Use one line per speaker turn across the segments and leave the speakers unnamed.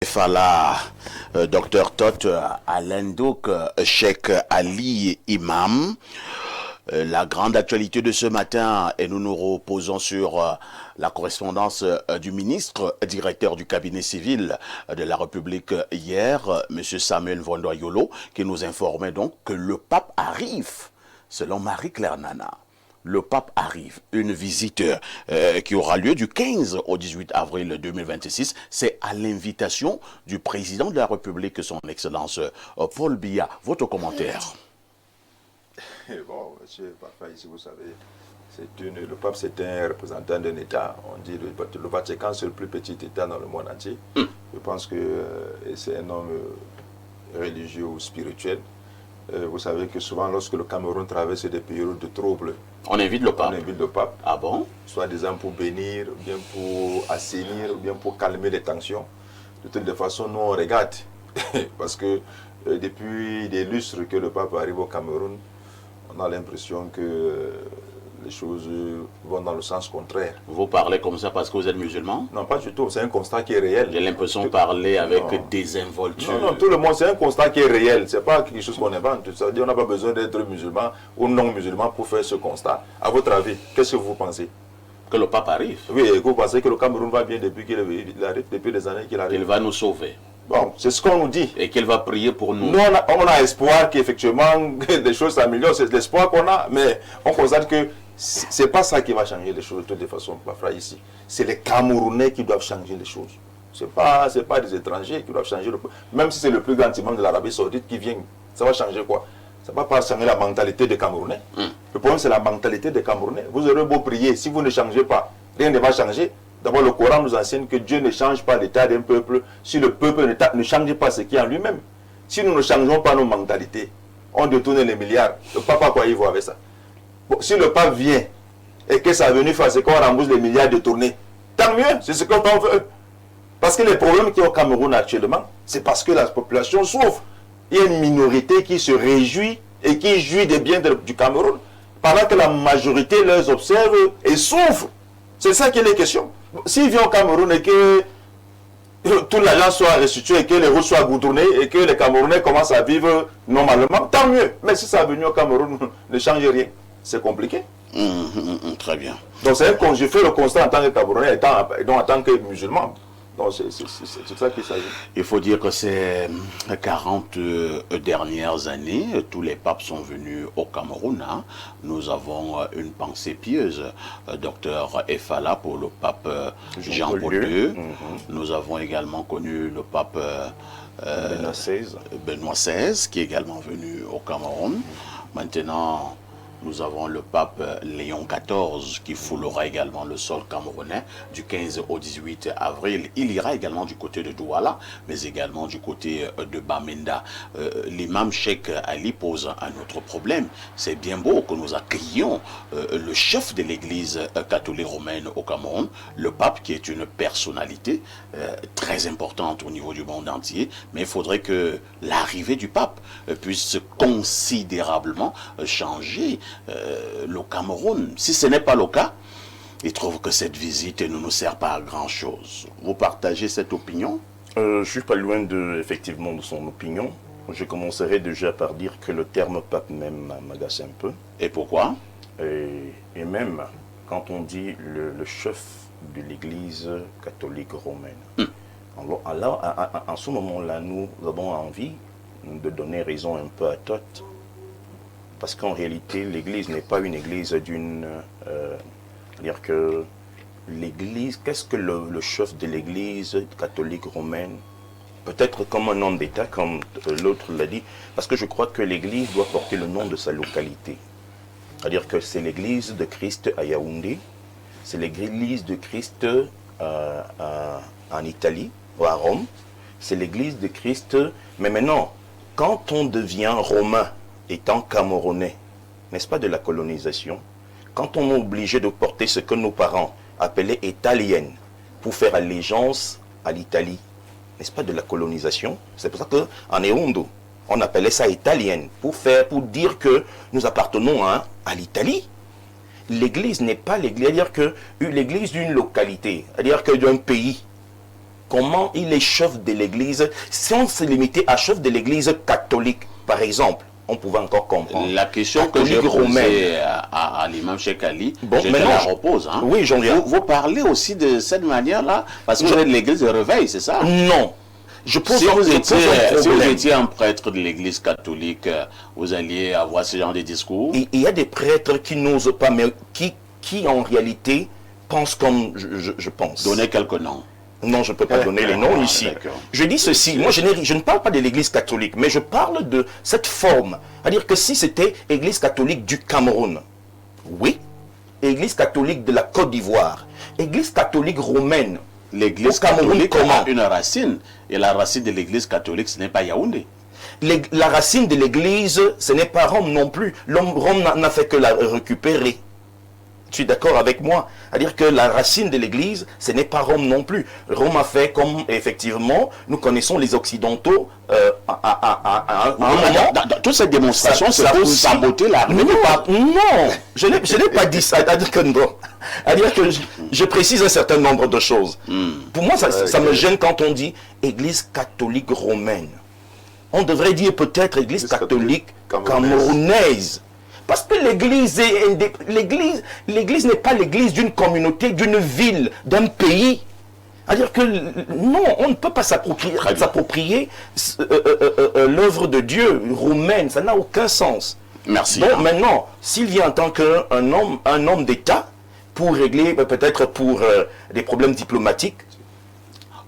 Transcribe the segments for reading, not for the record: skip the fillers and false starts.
Fala, Dr Tot, Alain Douk, Cheikh Ali Imam. La grande actualité de ce matin, et nous nous reposons sur la correspondance du ministre, directeur du cabinet civil de la République hier, M. Samuel Vondoyolo, qui nous informait donc que le pape arrive, selon Marie-Claire Nana. Le pape arrive, une visite qui aura lieu du 15 au 18 avril 2026. C'est à l'invitation du président de la République, son Excellence Paul Biya. Votre commentaire?
Bon, monsieur, parfois ici, vous savez, le pape c'est un représentant d'un État. On dit le Vatican c'est le plus petit État dans le monde entier. Je pense que c'est un homme religieux ou spirituel. Vous savez que souvent, lorsque le Cameroun traverse des périodes de troubles,
on invite le pape.
On invite le pape.
Ah bon?
Soit disant pour bénir, ou bien pour assainir, ou bien pour calmer les tensions. De toute façon, nous on regarde. Parce que depuis des lustres que le pape arrive au Cameroun, on a l'impression que les choses vont dans le sens contraire.
Vous parlez comme ça parce que vous êtes musulman?
Non, pas du tout. C'est un constat qui est réel.
J'ai l'impression de parler avec désinvolture.
Non, tout le monde, c'est un constat qui est réel. Ce n'est pas quelque chose qu'on invente. C'est-à-dire on n'a pas besoin d'être musulman ou non musulman pour faire ce constat. À votre avis, qu'est-ce que vous pensez?
Que le pape arrive?
Oui, et vous pensez que le Cameroun va bien depuis qu'il arrive, depuis des années qu'il arrive?
Il va nous sauver. Bon,
c'est ce qu'on nous dit.
Et qu'il va prier pour nous.
Nous, on a espoir qu'effectivement des choses s'améliorent. C'est l'espoir qu'on a, mais on constate que ce n'est pas ça qui va changer les choses de toute façon, Bafra, ici. C'est les Camerounais qui doivent changer les choses. Ce n'est pas des étrangers qui doivent changer. Même si c'est le plus grand imam de l'Arabie Saoudite qui vient, ça va changer quoi? Ça ne va pas changer la mentalité des Camerounais. Le problème, c'est la mentalité des Camerounais. Vous aurez beau prier, si vous ne changez pas, rien ne va changer. D'abord, le Coran nous enseigne que Dieu ne change pas l'état d'un peuple si le peuple ne change pas ce qui est en lui-même. Si nous ne changeons pas nos mentalités, on détourne les milliards. Le pape a quoi y voir avec ça? Bon, si le pape vient et que sa venue fasse qu'on rembourse les milliards détournés, tant mieux, c'est ce qu'on veut. Parce que les problèmes qu'il y a au Cameroun actuellement, c'est parce que la population souffre. Il y a une minorité qui se réjouit et qui jouit des biens du Cameroun, pendant que la majorité les observe et souffre. C'est ça qui est la question. S'il vient au Cameroun et que tout l'argent soit restitué et que les routes soient goudronnées et que les Camerounais commencent à vivre normalement, tant mieux. Mais si ça venu au Cameroun, ne change rien. C'est compliqué.
Très bien.
Donc je fais le constat en tant que Camerounais et donc en tant que musulman. Donc c'est ça qu'il s'agit.
Il faut dire que ces 40 dernières années, tous les papes sont venus au Cameroun. Hein. Nous avons une pensée pieuse, docteur Efala, pour le pape Jean-Paul II. Nous avons également connu le pape Benoît XVI, qui est également venu au Cameroun. Maintenant, nous avons le pape Léon XIV qui foulera également le sol camerounais du 15 au 18 avril. Il ira également du côté de Douala, mais également du côté de Bamenda. L'imam Cheikh Ali pose un autre problème. C'est bien beau que nous accueillions le chef de l'église catholique romaine au Cameroun, le pape qui est une personnalité très importante au niveau du monde entier, mais il faudrait que l'arrivée du pape puisse considérablement changer le Cameroun. Si ce n'est pas le cas, il trouve que cette visite ne nous sert pas à grand chose. Vous partagez cette opinion?
Je ne suis pas loin effectivement de son opinion. Je commencerai déjà par dire que le terme pape même m'agace un peu.
Et pourquoi?
Et même quand on dit le chef de l'église catholique romaine. Alors, en ce moment-là, nous avons envie de donner raison un peu à Tot. Parce qu'en réalité, l'Église n'est pas une Église d'une... dire que l'Église, qu'est-ce que le chef de l'Église catholique romaine? Peut-être comme un homme d'État, comme l'autre l'a dit, parce que je crois que l'Église doit porter le nom de sa localité. C'est-à-dire que c'est l'Église de Christ à Yaoundé, c'est l'Église de Christ en Italie, ou à Rome, c'est l'Église de Christ... Mais maintenant, quand on devient romain, étant camerounais, n'est-ce pas, de la colonisation, quand on est obligé de porter ce que nos parents appelaient italienne pour faire allégeance à l'Italie, n'est-ce pas, de la colonisation? C'est pour ça qu'en Eondo, on appelait ça italienne, pour dire que nous appartenons à l'Italie. L'église n'est pas l'église, c'est-à-dire que l'église d'une localité, c'est-à-dire que d'un pays. comment il est chef de l'église. Si on se limitait à chef de l'église catholique, par exemple, on pouvait encore comprendre.
La question que j'ai posée à l'imam Cheikh Ali,
bon,
je te la repose. Hein.
Oui, j'en viens.
Vous parlez aussi de cette manière-là, parce que vous êtes de l'église de réveil, c'est ça?
Non. Si
vous étiez un prêtre de l'église catholique, vous alliez avoir ce genre de discours?
Il y a des prêtres qui n'osent pas, mais qui en réalité pensent comme je pense.
Donnez quelques noms.
Non, je ne peux pas donner les noms ici. Je dis ceci, moi je ne parle pas de l'église catholique, mais je parle de cette forme. C'est-à-dire que si c'était église catholique du Cameroun, oui, église catholique de la Côte d'Ivoire, église catholique romaine,
l'église catholique a une racine, et la racine de l'église catholique, ce n'est pas Yaoundé.
La racine de l'église, ce n'est pas Rome non plus. Rome n'a fait que la récupérer. Tu es d'accord avec moi? C'est-à-dire que la racine de l'église, ce n'est pas Rome non plus. Rome a fait comme, effectivement, nous connaissons les Occidentaux à un moment.
Dans toute cette démonstration, c'est pour saboter l'armée du pape.
Non, je n'ai pas dit ça. C'est-à-dire que non. C'est-à-dire que je précise un certain nombre de choses. Pour moi, ça me gêne quand on dit Église catholique romaine. On devrait dire peut-être Église catholique camerounaise. Parce que l'église n'est pas l'église d'une communauté, d'une ville, d'un pays. C'est-à-dire que non, on ne peut pas s'approprier l'œuvre de Dieu romaine. Ça n'a aucun sens.
Merci.
Donc maintenant, s'il vient en tant qu'un homme d'État, pour régler peut-être pour des problèmes diplomatiques,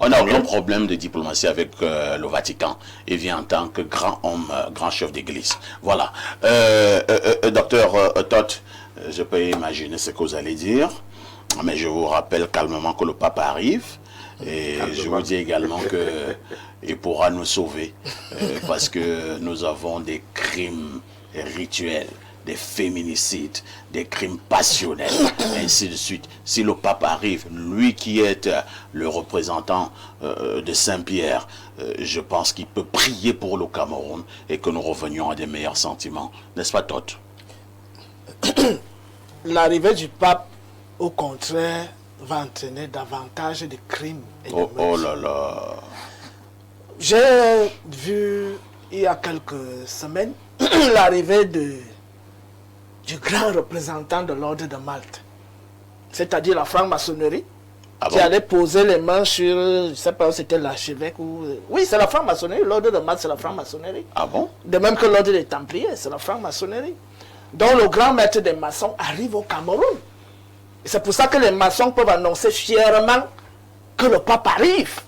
on n'a aucun problème de diplomatie avec le Vatican. Il vient en tant que grand homme, grand chef d'église. Voilà. Docteur Tot, je peux imaginer ce que vous allez dire, mais je vous rappelle calmement que le pape arrive. Et je vous dis également qu'il pourra nous sauver parce que nous avons des crimes rituels, des féminicides, des crimes passionnels, ainsi de suite. Si le pape arrive, lui qui est le représentant de Saint-Pierre, je pense qu'il peut prier pour le Cameroun et que nous revenions à des meilleurs sentiments. N'est-ce pas, Tot?
L'arrivée du pape, au contraire, va entraîner davantage de crimes et de meurtres.
Oh là là.
J'ai vu, il y a quelques semaines, l'arrivée du grand représentant de l'ordre de Malte, c'est-à-dire la franc-maçonnerie, qui allait poser les mains sur, je ne sais pas si c'était l'archevêque ou... Oui, c'est la franc-maçonnerie, l'ordre de Malte, c'est la franc-maçonnerie.
Ah bon?
De même que l'ordre des Templiers, c'est la franc-maçonnerie. Donc le grand maître des maçons arrive au Cameroun. C'est pour ça que les maçons peuvent annoncer fièrement que le pape arrive.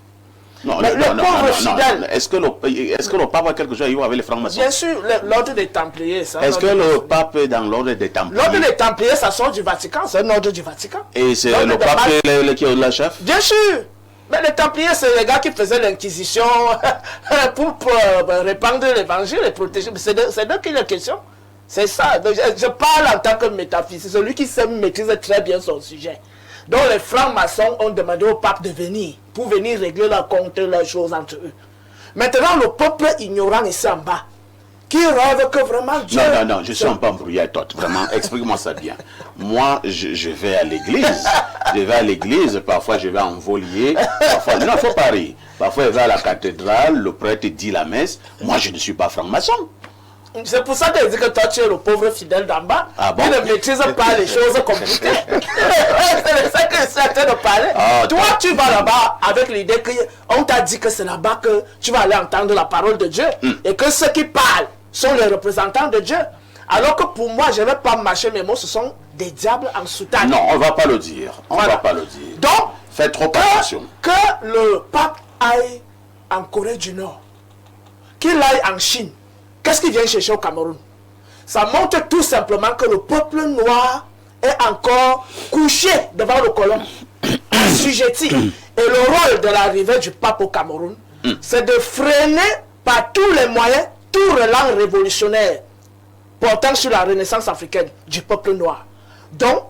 Non,
mais le pauvre fidèle.
Est-ce que le pape a quelque chose à voir avec les francs-maçons?
Bien sûr, l'ordre des Templiers.
Est-ce que le pape est dans l'ordre des Templiers?
L'ordre des Templiers, ça sort du Vatican, c'est un ordre du Vatican.
Et c'est le pape qui est le chef?
Bien sûr. Mais les Templiers, c'est les gars qui faisaient l'Inquisition pour répandre l'évangile et protéger. C'est d'eux qu'il est question. C'est ça. Donc, je parle en tant que métaphysicien, celui qui sait maîtriser très bien son sujet. Donc les francs-maçons ont demandé au pape de venir, pour venir régler leur compte, leurs choses entre eux. Maintenant, le peuple ignorant ici en bas, qui rêve que vraiment Dieu...
Non, je suis un peu embrouillé, Tot. Vraiment, explique-moi ça bien. Moi, je vais à l'église. Je vais à l'église, parfois je vais en volier. Parfois, non, il faut pas rire. Parfois, je vais à la cathédrale, le prêtre dit la messe. Moi, je ne suis pas franc-maçon.
C'est pour ça que je dis que toi, tu es le pauvre fidèle d'en bas.
Ah bon?
Tu ne maîtrises pas les choses compliquées. C'est ça que je suis en train de parler. Toi, tu vas là-bas avec l'idée qu'on t'a dit que c'est là-bas que tu vas aller entendre la parole de Dieu. Et que ceux qui parlent sont les représentants de Dieu. Alors que pour moi, je ne vais pas mâcher mes mots, ce sont des diables en soutane.
Non, on ne va pas le dire. On ne va pas le dire.
Donc,
faites trop attention.
Que le pape aille en Corée du Nord, qu'il aille en Chine, qu'est-ce qu'il vient chercher au Cameroun? Ça montre tout simplement que le peuple noir est encore couché devant le colon, assujetti. Et le rôle de l'arrivée du pape au Cameroun, c'est de freiner par tous les moyens tout relan révolutionnaire portant sur la renaissance africaine du peuple noir. Donc,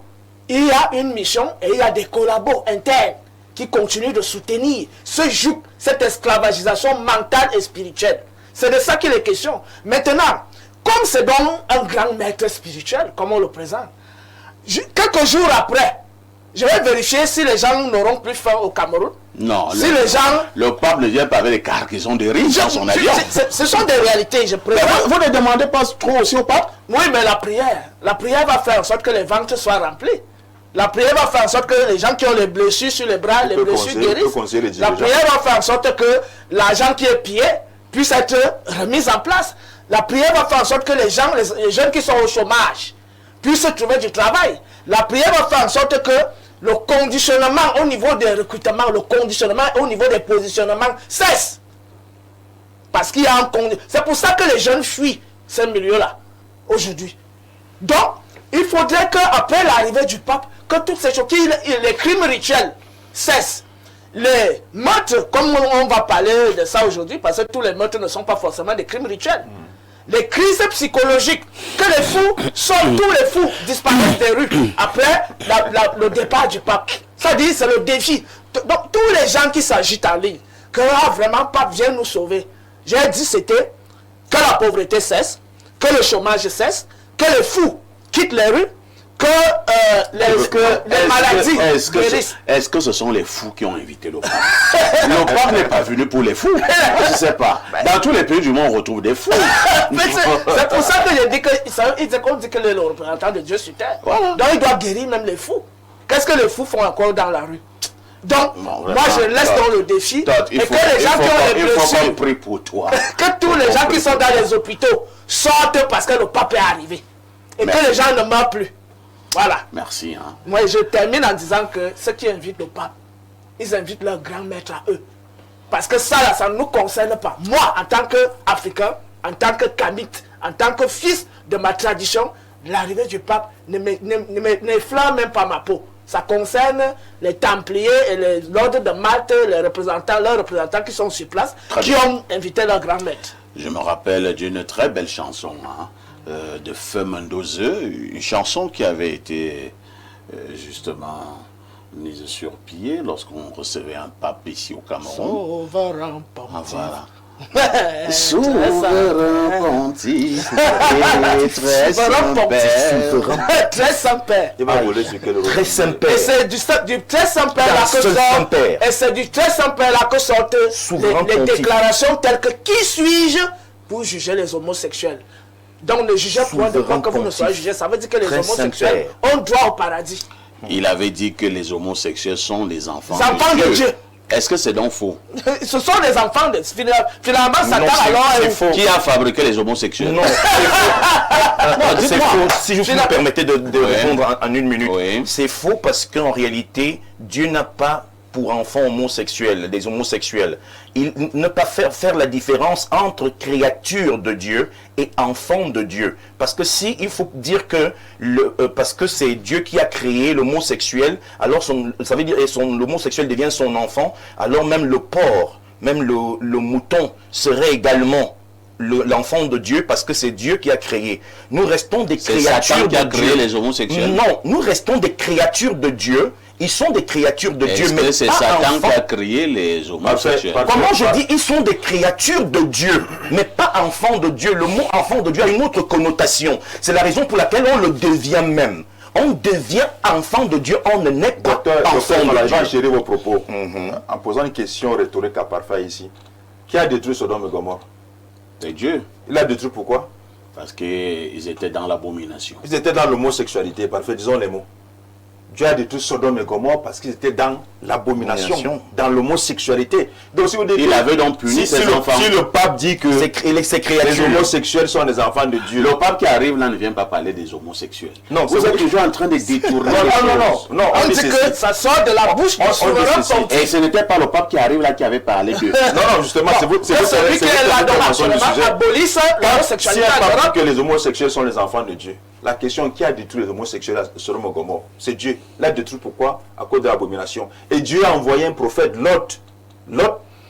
il y a une mission et il y a des collabos internes qui continuent de soutenir ce joug, cette esclavagisation mentale et spirituelle. C'est de ça qu'il est question. Maintenant, comme c'est donc un grand maître spirituel, comme on le présente, quelques jours après, je vais vérifier si les gens n'auront plus faim au Cameroun.
Non,
Si les gens...
le pape ne vient pas avec des cargaisons de riches dans son avion.
Ce sont des réalités, je
Mais
préfère.
vous ne demandez pas trop aussi au pape?
Oui, mais la prière va faire en sorte que les ventres soient remplis. La prière va faire en sorte que les gens qui ont les blessures sur les bras, les blessures guérissent. La prière va faire en sorte que l'argent qui est pillé puisse être remis en place. La prière va faire en sorte que les jeunes qui sont au chômage puissent trouver du travail. La prière va faire en sorte que le conditionnement au niveau des recrutements, le conditionnement au niveau des positionnements cesse. Parce qu'il y a un conditionnement. C'est pour ça que les jeunes fuient ces milieux-là, aujourd'hui. Donc, il faudrait qu'après l'arrivée du pape, que toutes ces choses, les crimes rituels cessent. Les meurtres, comme on va parler de ça aujourd'hui, parce que tous les meurtres ne sont pas forcément des crimes rituels. Les crises psychologiques, que les fous sortent, tous les fous disparaissent des rues après le départ du pape. Ça dit, c'est le défi. Donc, tous les gens qui s'agitent en ligne, que vraiment pape vient nous sauver. J'ai dit c'était que la pauvreté cesse, que le chômage cesse, que les fous quittent les rues, que les maladies guérissent.
Est-ce que ce sont les fous qui ont invité le pape? Le pape n'est pas venu pour les fous. Je ne sais pas. Dans tous les pays du monde, on retrouve des fous.
C'est pour ça que je dis qu'on dit que le représentant de Dieu sur terre.
Voilà.
Donc il doit guérir même les fous. Qu'est-ce que les fous font encore dans la rue? Donc,
Non,
moi je laisse dans le défi
Todd,
et que les gens qui ont les
il faut qu'on
blessures,
prie pour toi.
que tous les gens qui sont dans les hôpitaux sortent parce que le pape est arrivé. Et
Merci.
que les gens ne meurent plus. Voilà.
Merci. Hein.
Moi, je termine en disant que ceux qui invitent le pape, ils invitent leur grand maître à eux. Parce que ça, là, ça ne nous concerne pas. Moi, en tant qu'Africain, en tant que Kamite, en tant que fils de ma tradition, l'arrivée du pape n'effleure même pas ma peau. Ça concerne les Templiers et l'ordre de Malte, leurs représentants qui sont sur place, qui ont invité leur grand maître.
Je me rappelle d'une très belle chanson de Feu Mendoze, une chanson qui avait été justement mise sur pied lorsqu'on recevait un pape ici au Cameroun.
Souverain pontife.
Ah, voilà. Souverain pontife et très Saint-Père.
Très Saint-Père.
Il va voler sur quel
Très
Et
Saint-Père.
c'est du très Saint-Père là que
seul
sortent,
Saint-Père.
et c'est du très Saint-Père là que sortent
Souverain
les
pontife.
déclarations telles que qui suis-je pour juger les homosexuels. Donc ne jugez point de
Souverain
quoi que vous ne soyez
pontife.
jugés. Ça veut dire que les
Très
homosexuels ont droit au paradis.
Il avait dit que les homosexuels sont des enfants,
Les enfants de Dieu.
Est-ce que c'est donc faux?
Ce sont des enfants de... Finalement, Satan
c'est-
alors...
c'est faux.
Qui a fabriqué les homosexuels?
Non, c'est
dites-moi.
faux. Si vous me permettez de
Oui.
répondre en une minute.
Oui.
C'est faux parce qu'en réalité, Dieu n'a pas pour enfants homosexuels, des homosexuels. Il ne pas faire la différence entre créature de Dieu et enfant de Dieu. Parce que si il faut dire que parce que c'est Dieu qui a créé l'homosexuel, alors ça veut dire l'homosexuel devient son enfant, alors même le porc, même le mouton serait également l'enfant de Dieu parce que c'est Dieu qui a créé. Nous restons des
C'est
créatures
Satan qui a
de
créé
Dieu.
les homosexuels?
Non, nous restons des créatures de Dieu. Ils sont des créatures de Dieu,
Est-ce
mais
que c'est
pas
Satan
enfants.
qui a créé les homosexuels?
Parfait.
Comment je dis, ils sont des créatures de Dieu, mais pas enfants de Dieu. Le mot enfant de Dieu a une autre connotation. C'est la raison pour laquelle on le devient même. On devient enfant de Dieu, on ne naît pas
Docteur,
enfant
on
de
va
Dieu.
chérir vos propos. En posant une question rhétorique à Parfait ici. Qui a détruit Sodome et Gomorrhe?
C'est Dieu.
Il a détruit pourquoi?
Parce qu'ils étaient dans l'abomination.
Ils étaient dans l'homosexualité, parfait, disons les mots. Dieu a détruit Sodome et Gomorrhe parce qu'ils étaient dans l'abomination, dans l'homosexualité. Donc si vous dites
Il avait donc puni ses enfants.
Si le pape dit que
Ces
les
créatures.
homosexuels sont des enfants de Dieu.
Le pape qui arrive là ne vient pas parler des homosexuels.
Non,
vous
c'est-
êtes toujours en train de détourner
Non,
les
non, non,
choses.
non, non,
On
dit
dit que
ceci.
ça sort de la bouche du
on
souverain
dit ceci.
pontife.
Et ce n'était pas le pape qui arrive là qui avait parlé de...
Non, non, justement, c'est vous,
C'est celui qui est là donc actuellement abolisse
Si
l'homosexualité
un
en
pape
Europe.
dit que les homosexuels sont les enfants de Dieu, la question qui a détruit les homosexuels à Sodome et Gomorrhe, c'est Dieu. L'a détruit pourquoi? À cause de l'abomination. Et Dieu a envoyé un prophète, Lot,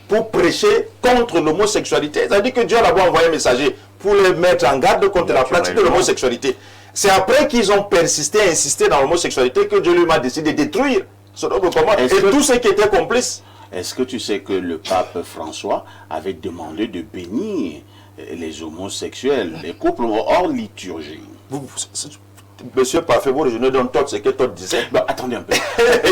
pour prêcher contre l'homosexualité. Ça veut dire que Dieu a d'abord envoyé un messager pour les mettre en garde contre la pratique de l'homosexualité. C'est après qu'ils ont persisté, insisté dans l'homosexualité que Dieu lui a décidé de détruire Sodome et Gomorrhe et tous ceux qui étaient complices.
Est-ce que tu sais que le pape François avait demandé de bénir les homosexuels, les couples hors liturgie?
monsieur Parfait, vous rejoignez dans Todd, c'est que Todd disait.
Bah, attendez un peu.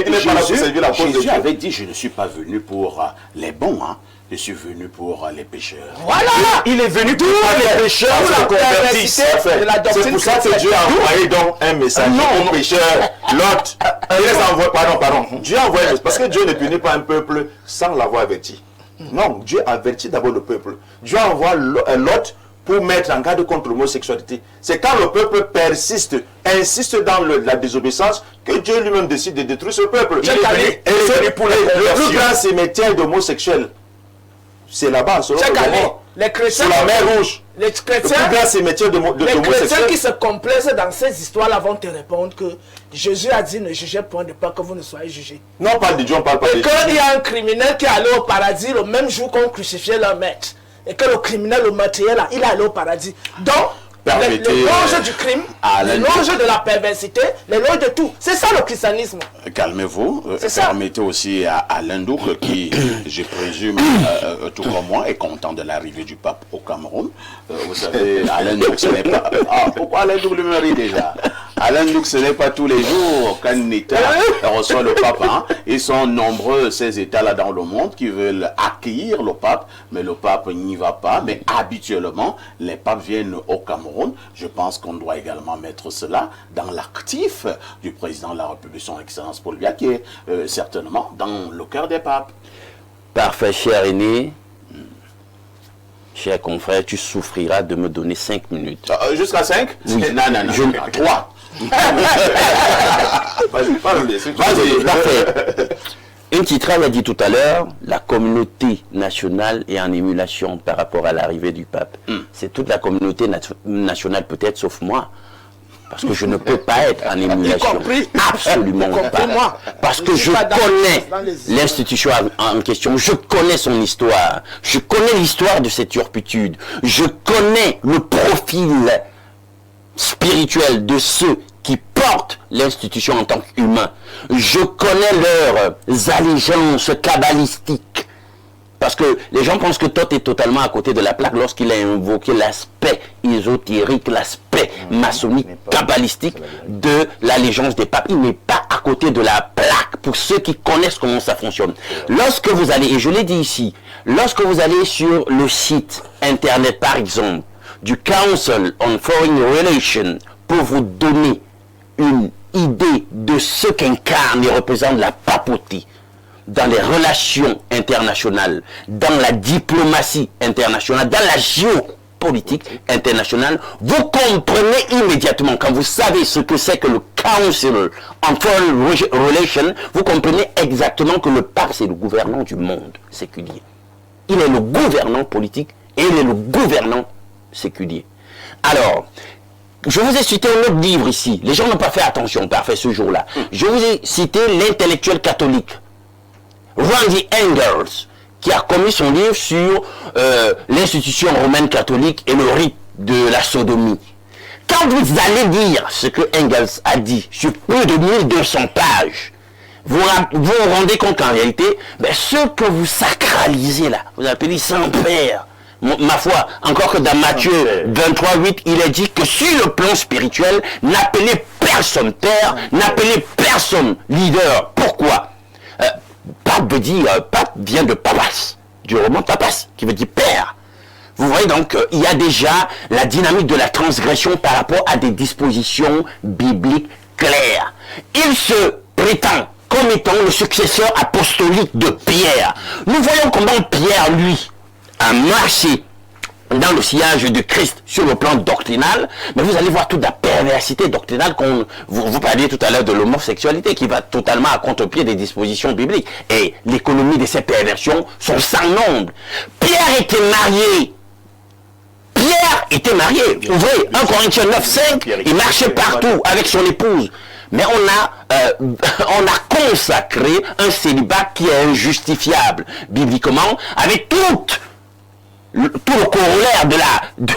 Il n'est pas là pour servir la cause de
Jésus
Dieu.
avait dit, je ne suis pas venu pour les bons, hein. Je suis venu pour les pécheurs.
Voilà.
Il est venu pour les pécheurs
D'où
se
la
convertissent.
perversité de la doctrine
C'est pour ça que
chrétienne.
Dieu a envoyé donc un message aux pécheurs, Lot. Il les a envoyés, pardon. Dieu a envoyé un message. Parce que Dieu ne punit pas un peuple sans l'avoir averti. Non, Dieu avertit d'abord le peuple. Dieu envoie Lot pour mettre en garde contre l'homosexualité. C'est quand le peuple persiste, insiste dans la désobéissance, que Dieu lui-même décide de détruire ce peuple.
Il est venu
pour le plus grand cimetière d'homosexuels, c'est là-bas, selon
Chaque
le
année,
Gabon,
les chrétiens,
sur la mer Rouge.
les
Le
chrétiens,
plus grand cimetière
les chrétiens
d'homosexuels.
qui se complaisent dans ces histoires-là vont te répondre que Jésus a dit ne jugez point de peur que vous ne soyez jugés.
Non, on parle de Dieu, on parle pas de
Et
Dieu.
quand il y a un criminel qui est allé au paradis le même jour qu'on crucifiait leur maître, et que le criminel, le meurtrier là, il est allé au paradis. Donc,
Permettez,
l'éloge du crime, l'éloge de la perversité, l'éloge de tout. C'est ça le christianisme.
Calmez-vous.
C'est ça.
Permettez aussi à Alain Douk, qui, je présume, tout comme moi, est content de l'arrivée du pape au Cameroun. Vous savez, Alain Douk, ce n'est pas... Ah, pourquoi Alain Douk le mérite déjà? Alain Douk, ce n'est pas tous les jours qu'un État reçoit le pape. Hein. Ils sont nombreux, ces États-là dans le monde, qui veulent accueillir le pape, mais le pape n'y va pas. Mais habituellement, les papes viennent au Cameroun. Je pense qu'on doit également mettre cela dans l'actif du président de la République, son Excellence Paul Biya, qui est certainement dans le cœur des papes.
Parfait, cher aîné, cher confrère, tu souffriras de me donner 5 minutes.
Jusqu'à 5?
Oui.
Non, 3.
Vas-y, parle-le.
Vas-y, parfait. Une titrale a dit tout à l'heure, la communauté nationale est en émulation par rapport à l'arrivée du pape. C'est toute la communauté nationale peut-être, sauf moi. Parce que je ne peux pas être en émulation.
compris.
Absolument
Y compris
pas.
moi.
Parce que
Je suis
je
pas dans
connais
les-
l'institution en question. Je connais son histoire. Je connais l'histoire de cette turpitude. Je connais le profil spirituel de ceux qui portent l'institution en tant qu'humains. Je connais leurs allégeances kabbalistiques. Parce que les gens pensent que Todd est totalement à côté de la plaque lorsqu'il a invoqué l'aspect ésotérique, l'aspect maçonnique, kabbalistique de l'allégeance des papes. Il n'est pas à côté de la plaque pour ceux qui connaissent comment ça fonctionne. Lorsque vous allez, et je l'ai dit ici, lorsque vous allez sur le site internet par exemple du Council on Foreign Relations pour vous donner une idée de ce qu'incarne et représente la papauté dans les relations internationales, dans la diplomatie internationale, dans la géopolitique internationale, vous comprenez immédiatement, quand vous savez ce que c'est que le Council on Foreign Relations, vous comprenez exactement que le pape, c'est le gouvernant du monde séculier. Il est le gouvernant politique et il est le gouvernant séculier. Alors, je vous ai cité un autre livre ici. Les gens n'ont pas fait attention, parfait, ce jour-là. Je vous ai cité l'intellectuel catholique Randy Engels, qui a commis son livre sur l'institution romaine catholique et le rite de la sodomie. Quand vous allez lire ce que Engels a dit sur plus de 1200 pages, vous vous rendez compte qu'en réalité, ce que vous sacralisez là, vous appelez Saint-Père. Ma foi, encore que dans Matthieu 23:8, il est dit que sur le plan spirituel, n'appelez personne père, n'appelez personne leader. Pourquoi? Pape vient de papas, du roman papas, qui veut dire père. Vous voyez donc, il y a déjà la dynamique de la transgression par rapport à des dispositions bibliques claires. Il se prétend comme étant le successeur apostolique de Pierre. Nous voyons comment Pierre, lui, a marché dans le sillage de Christ sur le plan doctrinal, mais vous allez voir toute la perversité doctrinale vous parliez tout à l'heure de l'homosexualité qui va totalement à contre-pied des dispositions bibliques. Et l'économie de ces perversions sont sans nombre. Pierre était marié. Vous voyez, 1 Corinthiens 9:5, il marchait partout avec son épouse. Mais on a consacré un célibat qui est injustifiable bibliquement, avec tout le corollaire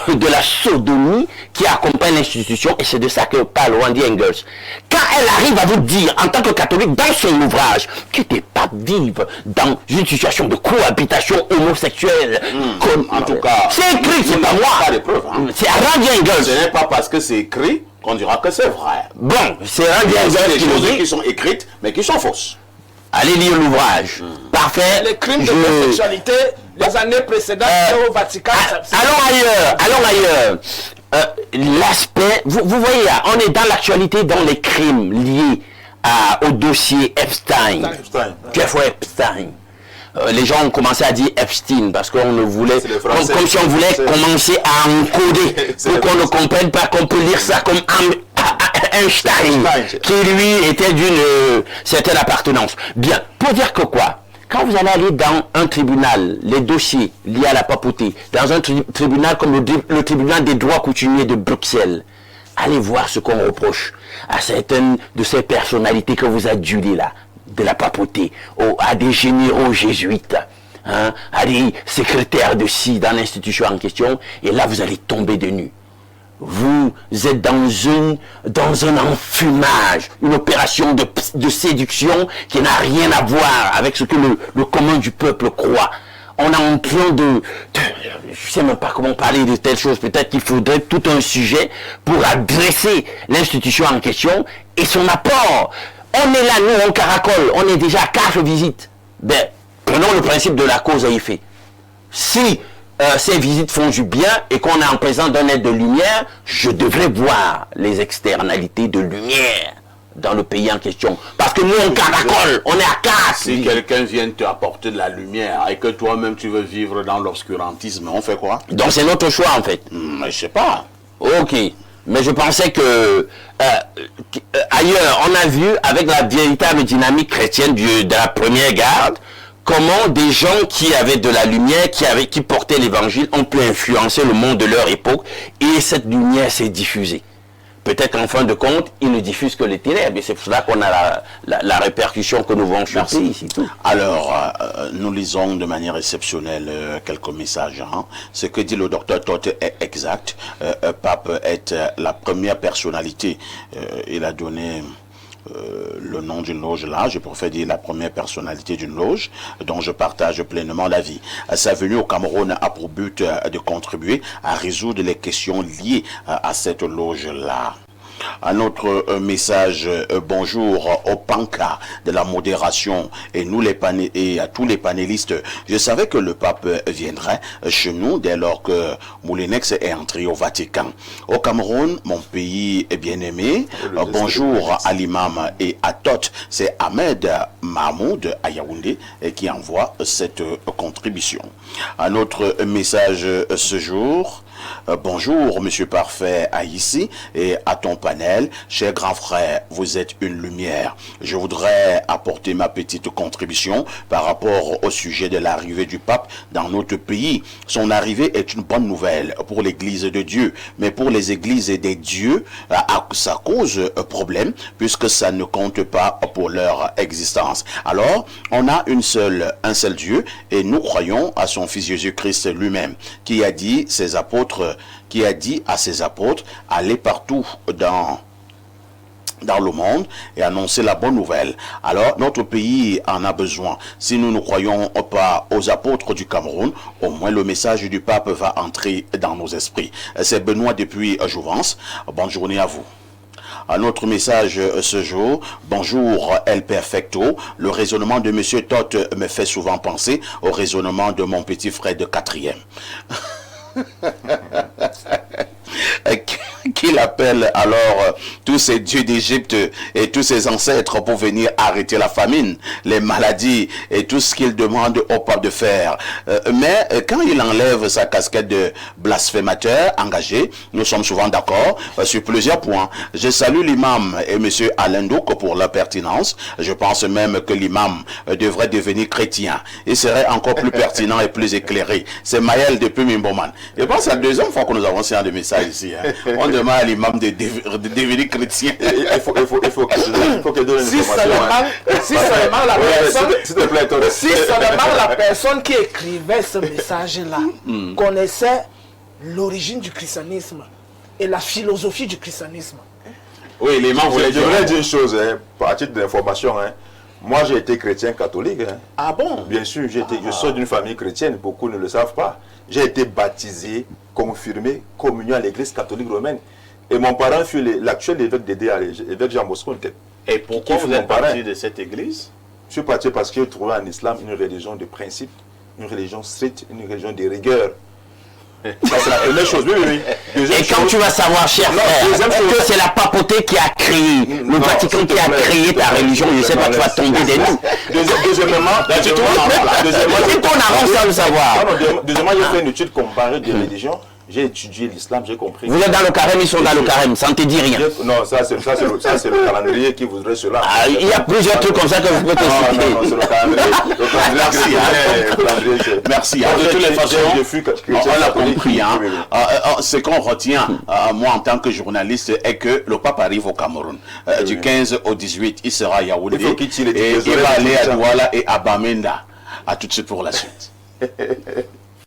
de la sodomie qui accompagne l'institution, et c'est de ça que parle Randy Engels. Quand elle arrive à vous dire, en tant que catholique, dans son ouvrage, que tes papes vivent dans une situation de cohabitation homosexuelle,
En tout cas,
c'est écrit, c'est pas moi.
pas les preuves, hein.
C'est Randy Engels.
Ce n'est pas parce que c'est écrit qu'on dira que c'est vrai.
Bon, c'est un des
Il y a des
qui le
choses
dit.
qui sont écrites, mais qui sont fausses.
Allez lire l'ouvrage. Parfait.
Les crimes de
Je-
sexualité, les années précédentes au Vatican.
Allons ailleurs. L'aspect, vous voyez, on est dans l'actualité, dans les crimes liés au dossier Epstein.
Epstein.
Jeffrey Epstein. Les gens ont commencé à dire Epstein parce qu'on ne voulait,
C'est les Français.
comme si on voulait
C'est-
commencer à encoder
C'est
pour
les
qu'on ne
Français.
comprenne pas qu'on peut lire ça comme Einstein,
Einstein.
qui lui était d'une certaine appartenance. Bien, pour dire que quoi? Quand vous allez aller dans un tribunal, les dossiers liés à la papauté, dans un tribunal comme le tribunal des droits coutumiers de Bruxelles, allez voir ce qu'on reproche à certaines de ces personnalités que vous adulez là, de la papauté, à des généraux jésuites, hein, à des secrétaires de ci dans l'institution en question, et là vous allez tomber de nu. Vous êtes dans un enfumage, une opération de séduction qui n'a rien à voir avec ce que le commun du peuple croit. On est en train je sais même pas comment parler de telles choses. Peut-être qu'il faudrait tout un sujet pour adresser l'institution en question et son apport. On est là, nous, on caracole. On est déjà à 4 visites. Ben, prenons le principe de la cause à effet. Si ces visites font du bien et qu'on est en présence d'un être de lumière, je devrais voir les externalités de lumière dans le pays en question. Parce que nous, on caracole, on est à 4.
Si quelqu'un vient te apporter de la lumière et que toi-même tu veux vivre dans l'obscurantisme, on fait quoi?
Donc c'est notre choix en fait.
Je sais pas.
Ok. Mais je pensais que ailleurs, on a vu avec la véritable dynamique chrétienne de la première garde, comment des gens qui avaient de la lumière, qui portaient l'évangile, ont pu influencer le monde de leur époque, et cette lumière s'est diffusée. Peut-être qu'en fin de compte, ils ne diffusent que les ténèbres, et c'est pour cela qu'on a la répercussion que nous voyons sur le pays, c'est tout.
Alors, nous lisons de manière exceptionnelle quelques messages. Hein. Ce que dit le docteur Toth est exact. Pape est la première personnalité. Il a donné le nom d'une loge là, je préfère dire la première personnalité d'une loge dont je partage pleinement l'avis. Sa venue au Cameroun a pour but de contribuer à résoudre les questions liées à cette loge là. Un autre message, bonjour au panca de la modération et et à tous les panélistes. Je savais que le pape viendrait chez nous dès lors que Moulinex est entré au Vatican. Au Cameroun, mon pays est bien aimé. Bonjour à l'imam et à Toth. C'est Ahmed Mahmoud à Yaoundé qui envoie cette contribution. Un autre message ce jour. Bonjour, Monsieur Parfait, à ici et à ton panel. Cher grand frère, vous êtes une lumière. Je voudrais apporter ma petite contribution par rapport au sujet de l'arrivée du pape dans notre pays. Son arrivée est une bonne nouvelle pour l'église de Dieu, mais pour les églises des dieux, ça cause problème puisque ça ne compte pas pour leur existence. Alors, on a un seul Dieu et nous croyons à son Fils Jésus-Christ lui-même qui a dit à ses apôtres, allez partout dans le monde et annoncer la bonne nouvelle. Alors, notre pays en a besoin. Si nous ne croyons pas aux apôtres du Cameroun, au moins le message du pape va entrer dans nos esprits. C'est Benoît depuis Jouvence. Bonne journée à vous. Un autre message ce jour. Bonjour El Perfecto. Le raisonnement de Monsieur Toth me fait souvent penser au raisonnement de mon petit frère de 4e. Qu'il appelle alors tous ces dieux d'Égypte et tous ses ancêtres pour venir arrêter la famine, les maladies et tout ce qu'il demande au pape de faire. Mais quand il enlève sa casquette de blasphémateur engagé, nous sommes souvent d'accord sur plusieurs points. Je salue l'imam et monsieur Alain Douk pour leur pertinence. Je pense même que l'imam devrait devenir chrétien. Il serait encore plus pertinent et plus éclairé. C'est Maël depuis Mimboman. Je pense que c'est la deuxième fois que nous avons ce genre de message ici. Hein. On demande à l'imam de devenir chrétien.
Il faut qu'il donne une
Si
information.
seulement la personne...
S'il te plaît, Tony.
Si seulement la personne qui écrivait ce message-là connaissait l'origine du christianisme et la philosophie du christianisme.
Oui, l'imam voulait
Je voudrais dire une chose, hein, par titre d'information. Hein. Moi, j'ai été chrétien catholique. Hein.
Ah bon?
Bien sûr, je sors d'une famille chrétienne, beaucoup ne le savent pas. J'ai été baptisé, confirmé, communion à l'église catholique romaine. Et mon parent fut l'actuel évêque d'Édéa, l'évêque Jean Bosco Ntep.
Et pourquoi
Qui fut
vous êtes
mon parrain?
parti de cette église?
Je suis parti parce que je trouvais en islam une religion de principe, une religion stricte, une religion de rigueur. Ça, c'est la première chose. Oui, oui, oui. Deuxième
Et quand
chose-
tu vas savoir, cher
Non,
frère,
deuxième
est-ce
chose-
que c'est la papauté qui a créé, le
Non,
Vatican
s'il te
qui a
plaît,
créé
s'il te
ta
plaît,
religion? Je ne sais pas, tu vas tomber des nues.
Deuxièmement,
C'est ton argent sans le savoir.
deuxièmement, j'ai fait une étude comparée de religions. J'ai étudié l'islam, j'ai compris.
Vous êtes dans le carême, ils sont dans le carême, ça ne te dit rien.
Non, ça c'est le calendrier qui voudrait cela.
Ah, il y a plusieurs trucs comme ça que je peux te
Non,
citer.
non, c'est le calendrier. Le calendrier
Merci,
chrétien, le calendrier, c'est-
Merci.
Moi,
De toutes les
j'ai
façons,
fui
on l'a
catholique.
compris. Hein.
Oui, oui.
Ce qu'on retient, moi en tant que journaliste, est que le pape arrive au Cameroun. Du 15 au 18, il sera à Yaoundé.
Il faut qu'il tire les
Et
tickets
il va
oreilles,
aller
tout
à
ça.
Douala et à Bamenda. À tout de suite pour la suite.